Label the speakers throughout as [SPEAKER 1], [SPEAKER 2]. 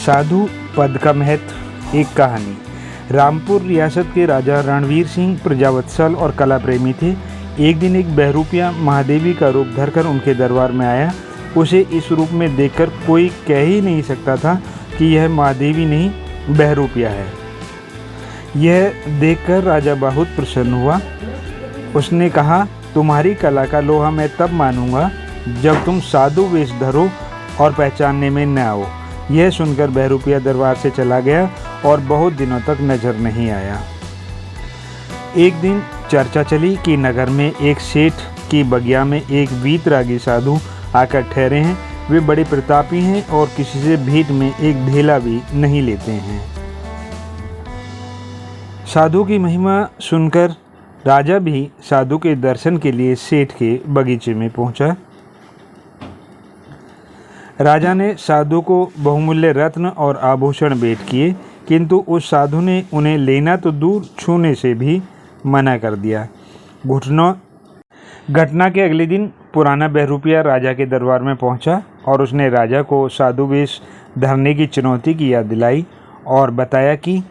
[SPEAKER 1] साधु पद का महत्व। एक कहानी। रामपुर रियासत के राजा रणवीर सिंह प्रजावत्सल और कला प्रेमी थे। एक दिन एक बहरूपिया महादेवी का रूप धरकर उनके दरबार में आया। उसे इस रूप में देखकर कोई कह ही नहीं सकता था कि यह महादेवी नहीं बहरूपिया है। यह देखकर राजा बहुत प्रसन्न हुआ। उसने कहा, तुम्हारी कला का लोहा मैं तब मानूंगा जब तुम साधु वेश धरो और पहचानने में न आओ। यह सुनकर बहरूपिया दरबार से चला गया और बहुत दिनों तक नजर नहीं आया। एक दिन चर्चा चली कि नगर में एक सेठ की बगिया में एक वीतरागी साधु आकर ठहरे हैं। वे बड़े प्रतापी हैं और किसी से भीख में एक ढेला भी नहीं लेते हैं। साधु की महिमा सुनकर राजा भी साधु के दर्शन के लिए सेठ के बगीचे में पहुंचा। राजा ने साधु को बहुमूल्य रत्न और आभूषण भेंट किए, किंतु उस साधु ने उन्हें लेना तो दूर छूने से भी मना कर दिया। घटना के अगले दिन पुराना बहरूपिया राजा के दरबार में पहुंचा और उसने राजा को साधु वेश धरने की चुनौती की याद दिलाई और बताया कि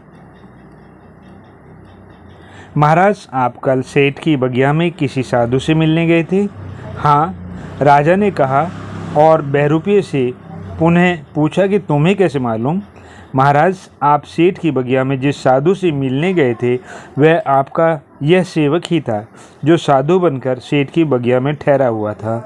[SPEAKER 1] महाराज, आप कल सेठ की बगिया में किसी साधु से मिलने गए थे। हाँ, राजा ने कहा और बहरूपिये से पुनः पूछा कि तुम्हें कैसे मालूम। महाराज, आप सेठ की बगिया में जिस साधु से मिलने गए थे वह आपका यह सेवक ही था जो साधु बनकर सेठ की बगिया में ठहरा हुआ था।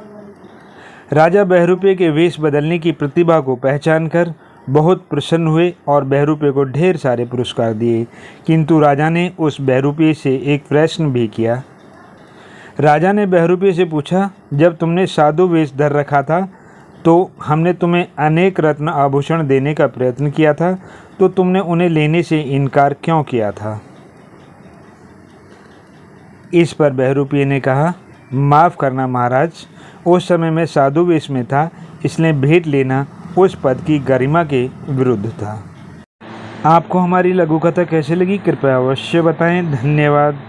[SPEAKER 1] राजा बहरूपिये के वेश बदलने की प्रतिभा को पहचान कर बहुत प्रसन्न हुए और बहरूपिये को ढेर सारे पुरस्कार दिए, किंतु राजा ने उस बहरूपिये से एक प्रश्न भी किया। राजा ने बहरूपिये से पूछा, जब तुमने साधु वेश धर रखा था तो हमने तुम्हें अनेक रत्न आभूषण देने का प्रयत्न किया था, तो तुमने उन्हें लेने से इनकार क्यों किया था। इस पर बहरूपिये ने कहा, माफ़ करना महाराज, उस समय मैं साधु वेश में था, इसलिए भेंट लेना उस पद की गरिमा के विरुद्ध था। आपको हमारी लघु कथा कैसे लगी कृपया अवश्य बताएं। धन्यवाद।